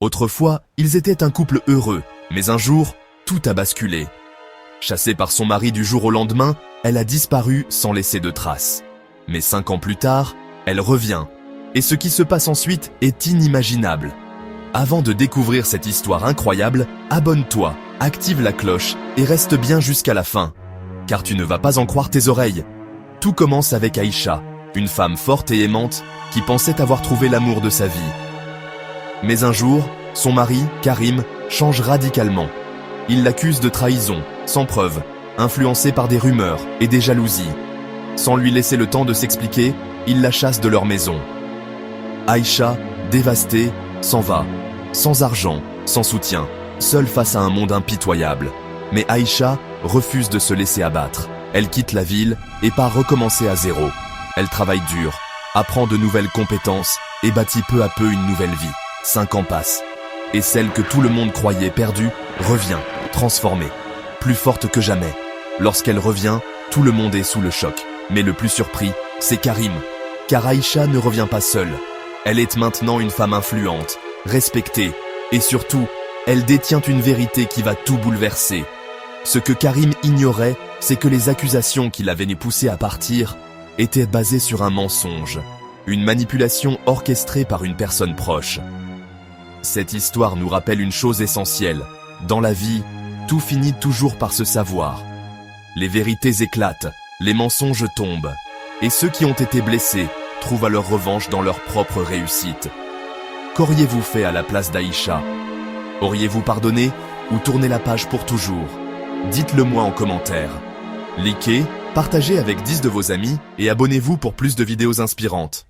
Autrefois, ils étaient un couple heureux, mais un jour, tout a basculé. Chassée par son mari du jour au lendemain, elle a disparu sans laisser de traces. Mais 5 ans plus tard, elle revient. Et ce qui se passe ensuite est inimaginable. Avant de découvrir cette histoire incroyable, abonne-toi, active la cloche et reste bien jusqu'à la fin. Car tu ne vas pas en croire tes oreilles. Tout commence avec Aïcha, une femme forte et aimante qui pensait avoir trouvé l'amour de sa vie. Mais un jour, son mari, Karim, change radicalement. Il l'accuse de trahison, sans preuve, influencé par des rumeurs et des jalousies. Sans lui laisser le temps de s'expliquer, il la chasse de leur maison. Aïcha, dévastée, s'en va. Sans argent, sans soutien, seule face à un monde impitoyable. Mais Aïcha refuse de se laisser abattre. Elle quitte la ville et part recommencer à zéro. Elle travaille dur, apprend de nouvelles compétences et bâtit peu à peu une nouvelle vie. 5 ans passent. Et celle que tout le monde croyait perdue revient, transformée, plus forte que jamais. Lorsqu'elle revient, tout le monde est sous le choc. Mais le plus surpris, c'est Karim. Car Aïcha ne revient pas seule. Elle est maintenant une femme influente, respectée, et surtout, elle détient une vérité qui va tout bouleverser. Ce que Karim ignorait, c'est que les accusations qui l'avaient poussé à partir étaient basées sur un mensonge, une manipulation orchestrée par une personne proche. Cette histoire nous rappelle une chose essentielle. Dans la vie, tout finit toujours par se savoir. Les vérités éclatent, les mensonges tombent, et ceux qui ont été blessés trouvent leur revanche dans leur propre réussite. Qu'auriez-vous fait à la place d'Aïcha? Auriez-vous pardonné ou tourné la page pour toujours? Dites-le moi en commentaire. Likez, partagez avec 10 de vos amis et abonnez-vous pour plus de vidéos inspirantes.